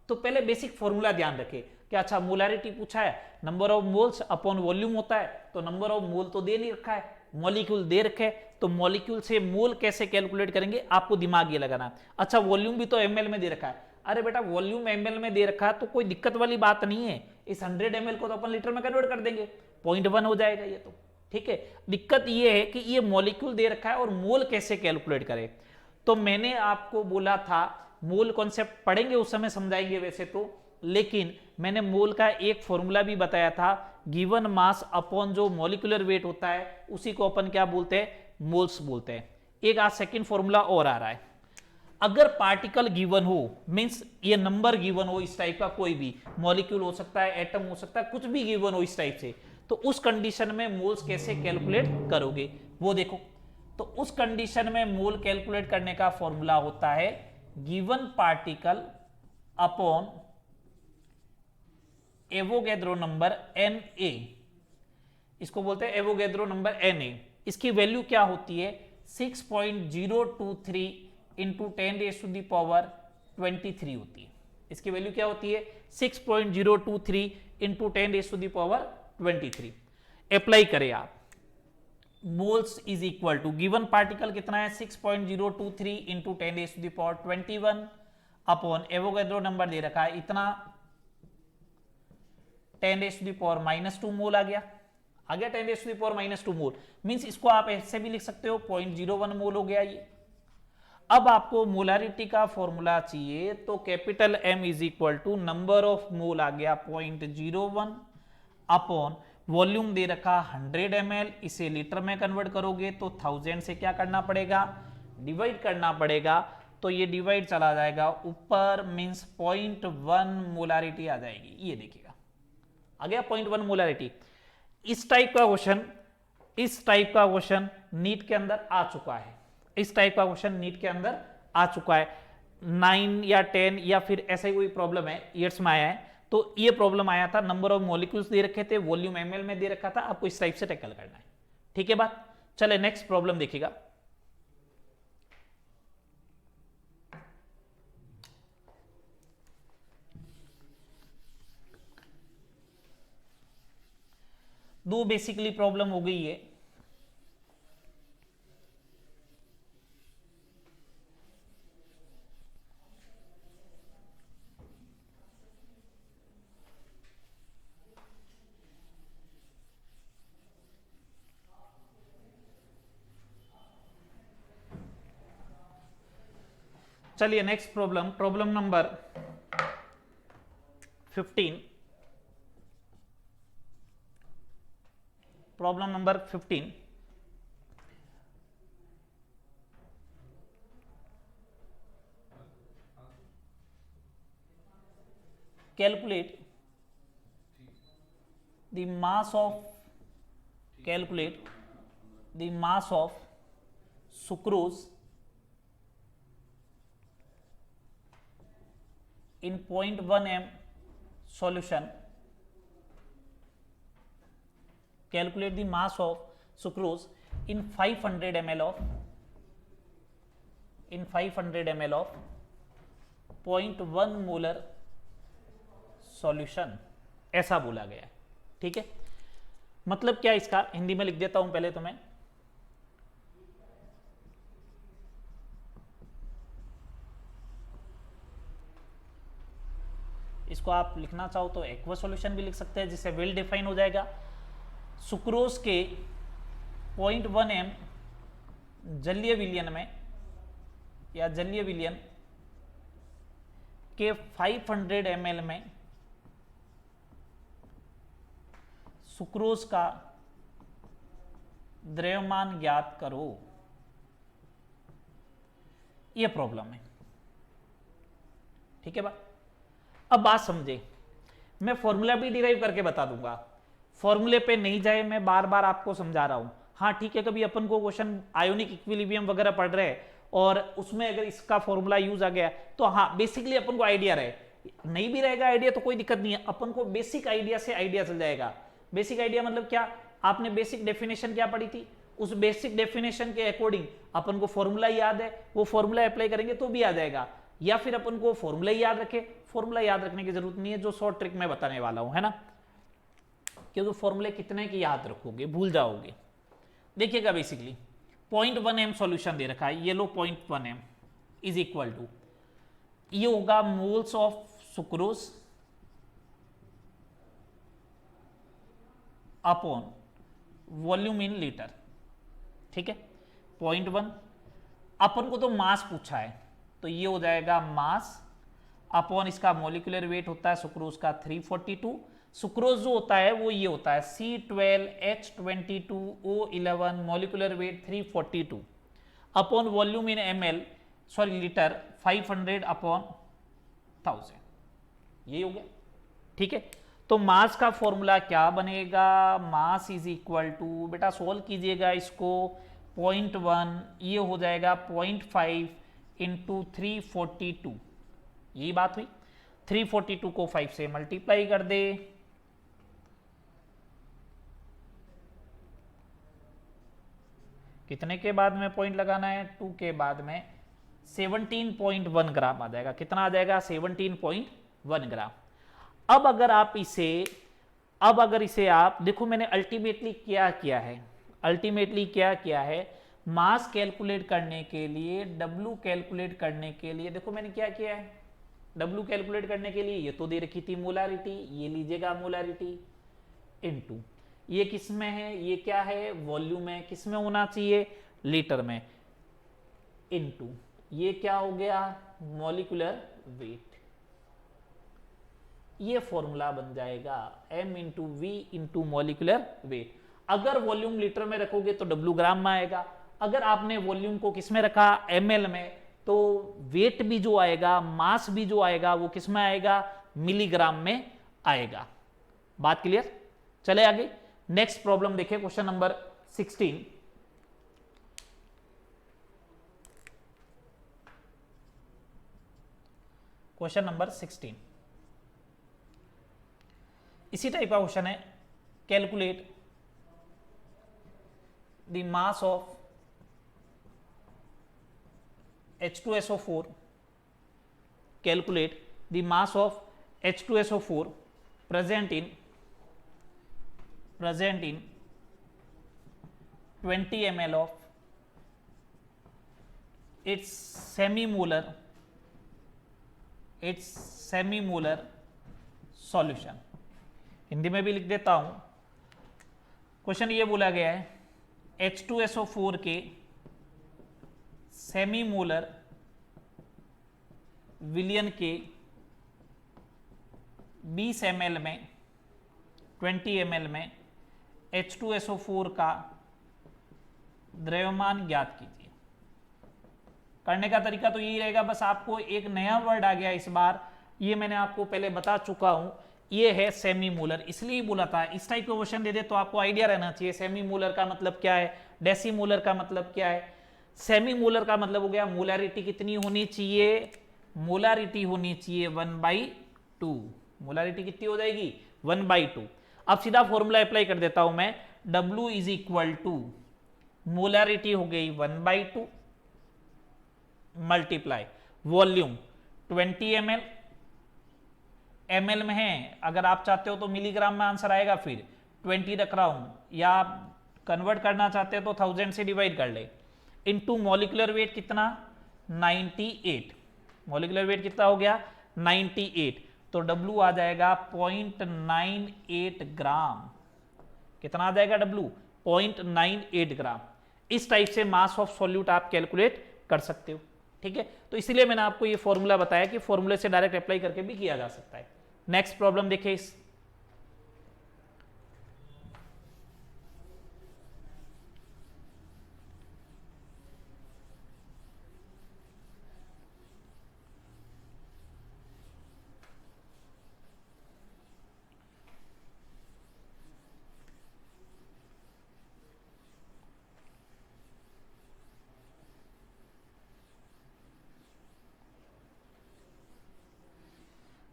तो पहले बेसिक फॉर्मूला ध्यान रखें कि अच्छा मोलारिटी पूछा है, number of moles upon volume होता है, तो नंबर ऑफ मोल तो दे नहीं रखा है, मॉलिक्यूल दे रखे, तो मॉलिक्यूल से मोल कैसे कैलकुलेट करेंगे, आपको दिमाग ये लगाना। अच्छा वॉल्यूम भी तो ml में दे रखा है, अरे बेटा वॉल्यूम ml में दे रखा है तो कोई दिक्कत वाली बात नहीं है, इस 100 ml को तो अपन लीटर में कन्वर्ट कर देंगे, 0.1 हो जाएगा ये तो, ठीक है। दिक्कत ये है कि ये मॉलिक्यूल दे रखा है और मोल कैसे कैलकुलेट करें। तो मैंने आपको बोला था मोल कॉन्सेप्ट पढ़ेंगे उस समय समझाएंगे वैसे तो, लेकिन मैंने मोल का एक फॉर्मूला भी बताया था, गिवन मास अपॉन जो मॉलिक्यूलर वेट होता है उसी को अपन क्या बोलते हैं, मोल्स बोलते हैं। एक आज सेकंड फॉर्मूला और आ रहा है, अगर पार्टिकल गिवन हो, मींस ये नंबर गिवन हो इस टाइप का, कोई भी मॉलिक्यूल हो सकता है, एटम हो सकता है, कुछ भी गिवन हो इस टाइप से, तो उस कंडीशन में मोल्स कैसे कैलकुलेट करोगे वो देखो। तो उस कंडीशन में मोल कैलकुलेट करने का फॉर्मूला होता है given particle upon Avogadro number Na, इसको बोलते हैं एवोगैड्रो नंबर Na। इसकी वैल्यू क्या होती है 6.023 इंटू 10⁻23 होती है। इसकी वैल्यू क्या होती है 6.023 इंटू 10⁻23। अप्लाई करें आप, moles is equal to given particle कितना है 6.023 इंटू 10⁻21 अपॉन एवोगैड्रो नंबर दे रखा है इतना 10⁻⁻2 मोल आ गया 10⁻⁻2 मोल, मींस इसको आप ऐसे भी लिख सकते हो 0.01 मोल हो गया ये। अब आपको मोलारिटी का फॉर्मूला चाहिए, तो capital M is equal to number of mole आ गया 0.01 अपॉन वॉल्यूम दे रखा 100 ml, इसे लीटर में कन्वर्ट करोगे तो 1000 से क्या करना पड़ेगा, डिवाइड करना पड़ेगा, तो ये डिवाइड चला जाएगा ऊपर, मींस 0.1 मोलारिटी आ जाएगी। ये देखिएगा आ गया 0.1 मोलारिटी। इस टाइप का क्वेश्चन नीट के अंदर आ चुका है, इस टाइप का क्वेश्चन नीट के अंदर आ चुका है 9 या 10 या फिर ऐसा ही कोई प्रॉब्लम है ईयर्स में आया है। तो ये प्रॉब्लम आया था, नंबर ऑफ मॉलिक्यूल्स दे रखे थे, वॉल्यूम ml में दे रखा था, आपको इस टाइप से टैकल करना है, ठीक है बात। चले नेक्स्ट प्रॉब्लम देखिएगा। दो बेसिकली प्रॉब्लम हो गई है। चलिए next problem, problem number 15। Problem number 15, calculate the mass of sucrose in 0.1 m solution. Calculate the mass of sucrose in 500 ml of 0.1 molar solution, ऐसा बोला गया, ठीक है। मतलब क्या इसका हिंदी में लिख देता हूं पहले तो मैं, इसको आप लिखना चाहो तो एक्वा सॉल्यूशन भी लिख सकते हैं, जिससे वेल डिफाइन हो जाएगा। सुक्रोज के 0.1 m जलीय विलयन में या जलीय विलयन के 500 ml में सुक्रोज का द्रव्यमान ज्ञात करो, यह प्रॉब्लम है, ठीक है बात। अब बात समझे, मैं फॉर्मूला भी डिराइव करके बता दूंगा, फॉर्मूले पे नहीं जाए, मैं बार बार आपको समझा रहा हूं। हाँ ठीक है, कभी अपन को क्वेश्चन आयोनिक इक्विलिब्रियम वगैरह पढ़ रहे हैं और उसमें अगर इसका फॉर्मूला यूज आ गया तो हाँ बेसिकली अपन को आइडिया रहे, नहीं भी रहेगा आइडिया तो कोई दिक्कत नहीं है, अपन को बेसिक आइडिया से आइडिया चल जाएगा। बेसिक आइडिया मतलब क्या, आपने बेसिक डेफिनेशन क्या पढ़ी थी, उस बेसिक डेफिनेशन के अकॉर्डिंग अपन को फॉर्मूला याद है, वो फॉर्मूला अप्लाई करेंगे तो भी आ जाएगा। या फिर अपन को फॉर्मूला याद रखे, फॉर्मूला याद रखने की जरूरत नहीं है, जो शॉर्ट ट्रिक मैं बताने वाला हूं, है ना, क्योंकि फॉर्मूले कितने की याद रखोगे, भूल जाओगे। देखिएगा बेसिकली 0.1 m सॉल्यूशन दे रखा है, ये लो 0.1 m इज इक्वल टू, ये होगा moles of sucrose upon volume in litre, ठीक है। 0.1, अपन को तो मास पूछा है, तो ये हो जाएगा मास अपॉन इसका मोलिकुलर वेट होता है सुक्रोज का 342, सुक्रोज जो होता है वो ये होता है C12H22O11, molecular weight 342 upon volume इन ml सॉरी लीटर 500 अपॉन 1000, ये हो गया, ठीक है। तो मास का फॉर्मूला क्या बनेगा, मास इज इक्वल टू, बेटा सोल्व कीजिएगा इसको, 0.1 ये हो जाएगा 0.5 इंटू 342, यही बात हुई। 342 को 5 से मल्टीप्लाई कर दे, कितने के बाद में पॉइंट लगाना है, 2 के बाद में 17.1 ग्राम आ जाएगा। कितना आ जाएगा, 17.1 ग्राम। अब अगर इसे आप देखो, मैंने अल्टीमेटली क्या किया है, मास कैलकुलेट करने के लिए, डब्ल्यू कैलकुलेट करने के लिए, देखो मैंने क्या किया है, डब्ल्यू कैलकुलेट करने के लिए ये तो दे रखी थी मोलारिटी, ये लीजिएगा मोलारिटी इनटू, ये किस में है, ये क्या है, वॉल्यूम है, किस में होना चाहिए, लीटर में, इनटू ये क्या हो गया, मॉलिक्यूलर वेट। ये फॉर्मूला बन जाएगा m into V into molecular weight. अगर वॉल्यूम लीटर में रखोगे तो डब्ल्यू ग्राम में आएगा, अगर आपने वॉल्यूम को किस में रखा, ml में, तो वेट भी जो आएगा, मास भी जो आएगा, वो किस में आएगा, मिलीग्राम में आएगा। बात क्लियर, चले आगे। नेक्स्ट प्रॉब्लम देखिए, क्वेश्चन नंबर 16। क्वेश्चन नंबर 16 इसी टाइप का क्वेश्चन है, calculate the mass of H2SO4, calculate the mass of H2SO4 present in 20 ml of its semi-molar solution। Hindi में भी लिख देता हूं, क्वेश्चन ये बोला गया है H2SO4 के सेमी मोलर विलियन के 20 ml में, 20 ml में H2SO4 का द्रव्यमान ज्ञात कीजिए। करने का तरीका तो यही रहेगा, बस आपको एक नया वर्ड आ गया इस बार, ये मैंने आपको पहले बता चुका हूं, ये है सेमी मोलर, इसलिए बोला था इस टाइप का क्वेश्चन दे दे तो आपको आइडिया रहना चाहिए सेमी मोलर का मतलब क्या है, डेसी मोलर का मतलब क्या है। सेमी मोलर का मतलब हो गया मोलारिटी कितनी होनी चाहिए, मोलारिटी होनी चाहिए 1/2, मोलारिटी कितनी हो जाएगी 1/2। अब सीधा फॉर्मूला अप्लाई कर देता हूं मैं, W is equal to molarity हो गई 1/2 मल्टीप्लाई वॉल्यूम 20 ml, ml में है, अगर आप चाहते हो तो मिलीग्राम में आंसर आएगा, फिर 20 रख रहा हूं, या आप कन्वर्ट करना चाहते हो तो 1000 से डिवाइड कर ले, इनटू मॉलिक्यूलर वेट कितना 98, मॉलिक्यूलर वेट कितना हो गया 98, तो W आ जाएगा 0.98 ग्राम। कितना आ जाएगा W 0.98 ग्राम। इस टाइप से मास ऑफ सॉल्यूट आप कैलकुलेट कर सकते हो, ठीक है। तो इसलिए मैंने आपको ये फॉर्मूला बताया कि फॉर्मूले से डायरेक्ट अप्लाई करके भी किया जा सकता है। नेक्स्ट प्रॉब्लम देखिए, इस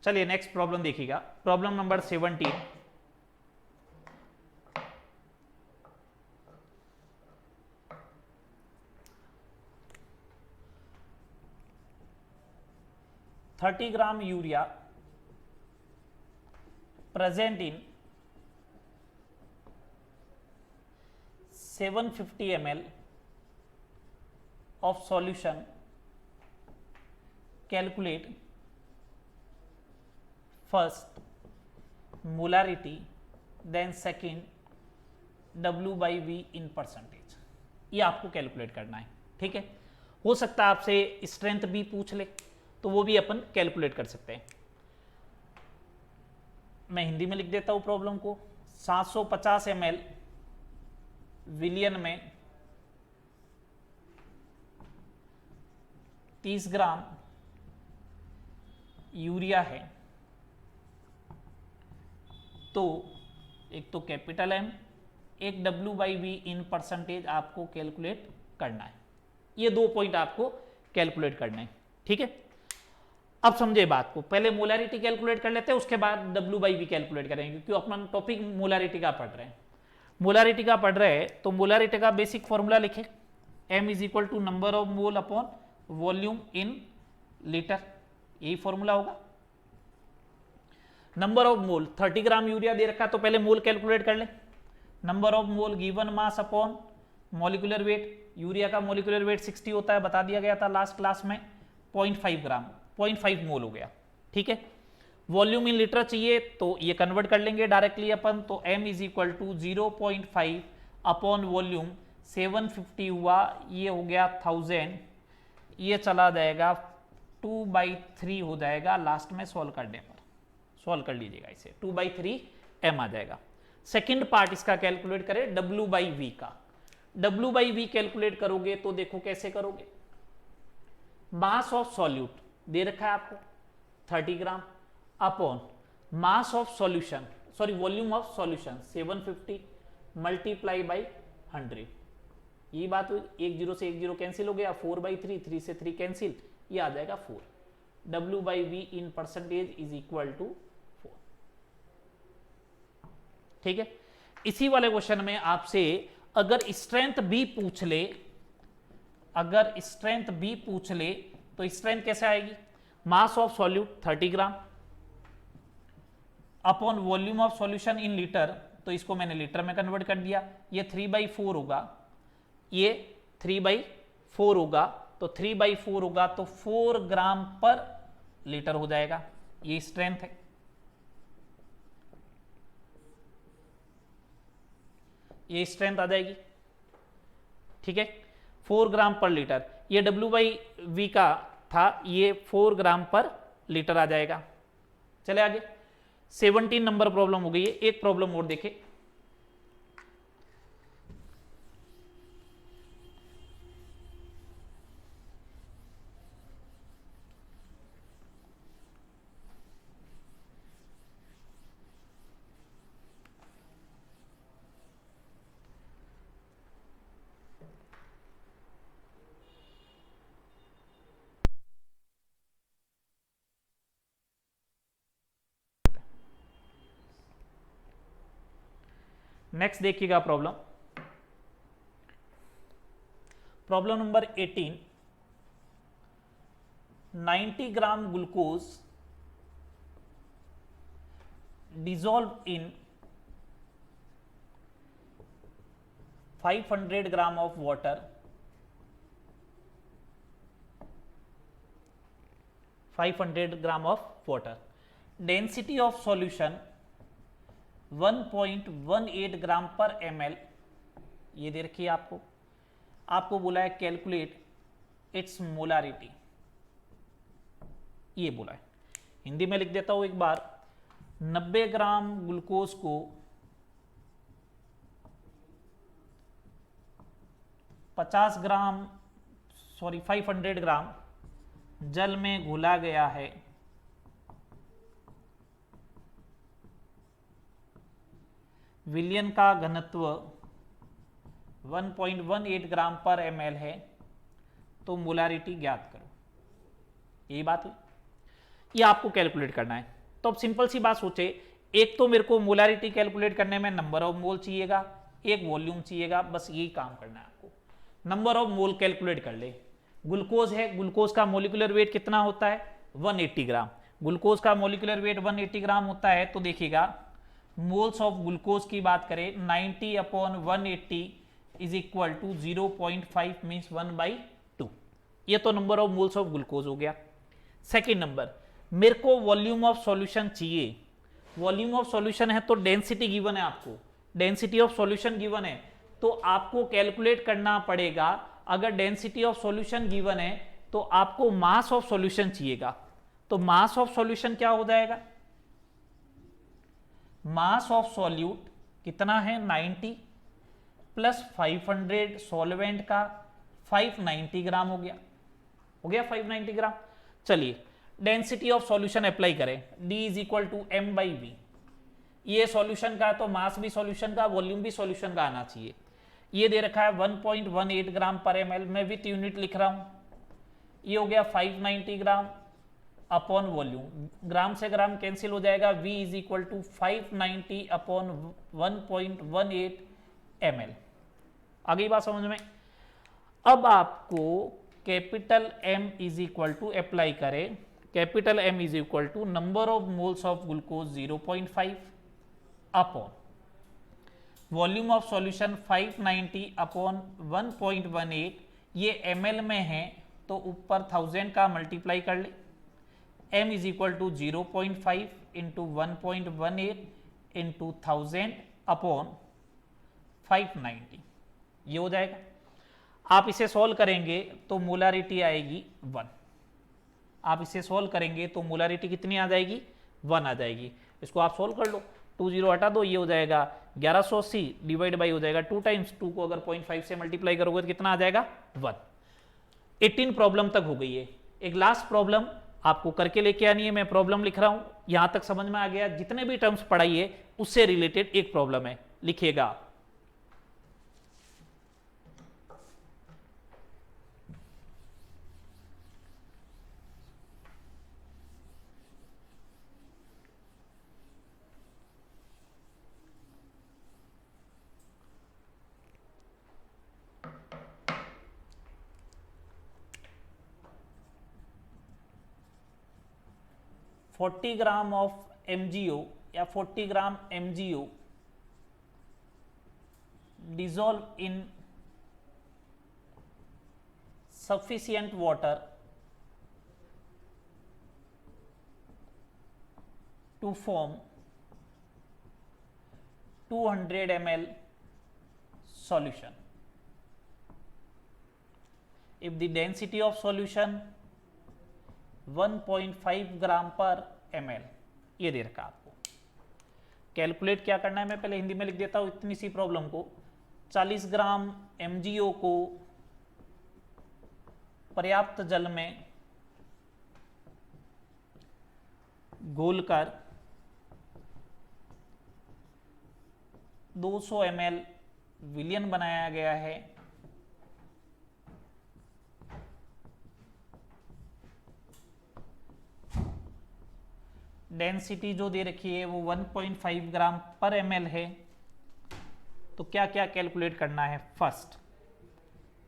चलिए नेक्स्ट प्रॉब्लम देखिएगा, problem number 17। Thirty gram urea present in 750 ml of solution. Calculate first molarity, then second W by V in percentage. ये आपको कैलकुलेट करना है, ठीक है। हो सकता है आपसे स्ट्रेंथ भी पूछ ले, तो वो भी अपन कैलकुलेट कर सकते हैं। मैं हिंदी में लिख देता हूं प्रॉब्लम को। 750 ml विलियन में 30 ग्राम यूरिया है, तो एक तो कैपिटल एम, एक W by V in percentage आपको कैलकुलेट करना है। ये 2 पॉइंट आपको कैलकुलेट करना है, ठीक है। अब समझे बात को, पहले मोलारिटी कैलकुलेट कर लेते हैं, उसके बाद डब्ल्यू बाई वी कैलकुलेट करेंगे, क्योंकि अपन टॉपिक मोलारिटी का पढ़ रहे हैं। मोलारिटी का पढ़ रहे हैं तो मोलारिटी का बेसिक फॉर्मूला लिखे, m is equal to number of mole upon volume in litre, यही फॉर्मूला होगा। Number of mole, 30 gram urea दे रखा है तो पहले मोल कैलकुलेट कर ले। Number of mole given mass upon molecular weight, urea का मॉलिक्यूलर वेट 60 होता है, बता दिया गया था लास्ट क्लास में। 0.5 ग्राम, 0.5 मोल हो गया, ठीक है। वॉल्यूम इन लीटर चाहिए तो ये कन्वर्ट कर लेंगे डायरेक्टली अपन, तो m is equal to 0.5 upon volume 750 हुआ, ये हो गया 1000, ये चला जाएगा 2/3 हो जाएगा लास्ट में सॉल्व करने पर। सॉल्व कर लीजिएगा इसे, 2/3 m आ जाएगा। सेकेंड पार्ट इसका कैलकुलेट करें w बाई वी का। w बाई वी कैलकुलेट करोगे तो देखो कैसे करोगे। मास ऑफ सॉल्यूट दे रखा है आपको 30 ग्राम upon mass of solution, sorry volume of solution 750 multiply by 100। ये बात हुई, 1 0 से 1 0 कैंसिल हो गया, 4/3, 3 से 3 कैंसिल, ये आ जाएगा 4। W by V in percentage is equal to 4, ठीक है। इसी वाले क्वेश्चन में आपसे अगर स्ट्रेंथ भी पूछ ले, अगर स्ट्रेंथ भी पूछ ले तो स्ट्रेंथ कैसे आएगी। मास of solute 30 gram upon volume of solution in litre, तो इसको मैंने लीटर में कन्वर्ट कर दिया, ये 3/4 होगा, ये 3/4 होगा, तो 3/4 होगा तो 4 ग्राम पर लीटर हो जाएगा, ये स्ट्रेंथ है। ये स्ट्रेंथ आ जाएगी, ठीक है, 4 ग्राम पर लीटर। ये W बाई वी का था, ये 4 ग्राम पर लीटर आ जाएगा। चले आगे, 17 नंबर प्रॉब्लम हो गई है। एक प्रॉब्लम और देखें, नेक्स्ट देखिएगा problem, problem number 18। 90 gram glucose dissolved in 500 gram of water, 500 gram of water, density of solution 1.18 ग्राम पर ml, ये दे रखी है आपको। आपको बोला है कैलकुलेट इट्स मोलारिटी, ये बोला है। हिंदी में लिख देता हूं एक बार, 90 ग्राम ग्लूकोज को 50 ग्राम, सॉरी 500 ग्राम जल में घुला गया है, विलयन का घनत्व 1.18 ग्राम पर ml है, तो मोलारिटी ज्ञात करो। यही बात हुई। ये आपको कैलकुलेट करना है। तो अब सिंपल सी बात सोचे, एक तो मेरे को मोलारिटी कैलकुलेट करने में नंबर ऑफ मोल चाहिएगा, एक वॉल्यूम चाहिएगा, बस यही काम करना है आपको। नंबर ऑफ मोल कैलकुलेट कर ले। ग्लूकोज है, ग्लूकोज का मोलिकुलर वेट कितना होता है 180 ग्राम। ग्लूकोज का मोलिकुलर वेट 180 ग्राम होता है, तो देखिएगा मोल्स ऑफ ग्लूकोज की बात करें 90/180 इज इक्वल टू 0.5 मीन्स 1/2। ये तो number of moles of glucose हो गया। सेकेंड नंबर, मेरे को वॉल्यूम ऑफ सॉल्यूशन चाहिए। वॉल्यूम ऑफ सॉल्यूशन है तो डेंसिटी गिवन है आपको, डेंसिटी ऑफ सॉल्यूशन गिवन है, तो आपको कैलकुलेट करना पड़ेगा। अगर डेंसिटी ऑफ सॉल्यूशन गिवन है तो आपको मास ऑफ सॉल्यूशन चाहिएगा। तो मास ऑफ सॉल्यूशन क्या हो जाएगा, मास ऑफ सॉल्यूट कितना है 90 प्लस 500 सॉल्वेंट का 590 ग्राम हो गया 590 ग्राम। चलिए डेंसिटी ऑफ सॉल्यूशन अप्लाई करें, D is equal to m/v। ये सॉल्यूशन का तो मास भी सॉल्यूशन का, वॉल्यूम भी सॉल्यूशन का आना चाहिए। ये दे रखा है 1.18 ग्राम पर ml, मैं विथ यूनिट लिख रहा हूं। ये हो गया 590 ग्राम अपॉन वॉल्यूम, ग्राम से ग्राम कैंसिल हो जाएगा, V is equal to 590 upon 1.18 ml। आ गई बात समझ में। अब आपको capital M is equal to apply करें, capital M is equal to number of moles of glucose 0.5 upon volume of solution 590 upon 1.18। ये ml में है तो ऊपर 1000 का मल्टीप्लाई कर ले, m is equal to 0.5 into 1.18 into 1000 upon 590, ये हो जाएगा। आप इसे सॉल्व करेंगे तो मोलारिटी आएगी 1। आप इसे सॉल्व करेंगे तो मोलारिटी कितनी आ जाएगी 1 आ जाएगी। इसको आप सॉल्व कर लो, 20 हटा दो, ये हो जाएगा 1180 डिवाइड बाई हो जाएगा 2 टाइम्स 2 को अगर 0.5 से मल्टीप्लाई करोगे तो कितना आ जाएगा 1। 18 प्रॉब्लम तक हो गई है। एक लास्ट प्रॉब्लम आपको करके लेके आनी है, मैं प्रॉब्लम लिख रहा हूं, यहां तक समझ में आ गया। जितने भी टर्म्स पढ़ाइए उससे रिलेटेड एक प्रॉब्लम है, लिखिएगा। $40 ग्राम ऑफ MgO या 40 ग्राम MgO dissolve in sufficient water to form 200 ml solution. If the density of solution 1.5 ग्राम पर ml, ये दे रखा आपको। कैलकुलेट क्या करना है, मैं पहले हिंदी में लिख देता हूं इतनी सी प्रॉब्लम को। 40 ग्राम MgO को पर्याप्त जल में घोलकर 200 ml विलियन बनाया गया है। डेंसिटी जो दे रखी है वो 1.5 ग्राम पर ml है। तो क्या क्या कैलकुलेट करना है, फर्स्ट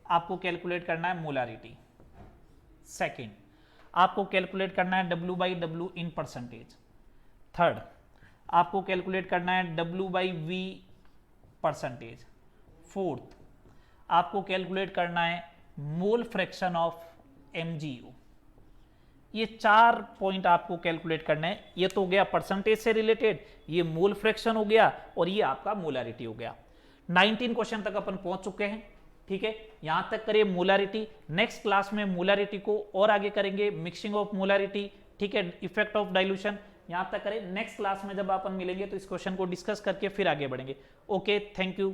आपको कैलकुलेट करना है मोलारिटी। सेकंड आपको कैलकुलेट करना है W/W इन परसेंटेज। थर्ड आपको कैलकुलेट करना है W/V परसेंटेज। फोर्थ आपको कैलकुलेट करना है मोल फ्रैक्शन ऑफ MgO। ये 4 पॉइंट आपको कैलकुलेट करना है। ये तो हो गया परसेंटेज से रिलेटेड, ये मोल फ्रैक्शन हो गया और ये आपका मोलारिटी हो गया। 19 क्वेश्चन तक अपन पहुंच चुके हैं, ठीक है। यहां तक करिए मोलारिटी। नेक्स्ट क्लास में मोलारिटी को और आगे करेंगे, मिक्सिंग ऑफ मोलारिटी, ठीक है, इफेक्ट ऑफ डाइल्यूशन, यहां तक करें। नेक्स्ट क्लास में जब अपन मिलेंगे तो इस क्वेश्चन को डिस्कस करके फिर आगे बढ़ेंगे। Okay, thank you.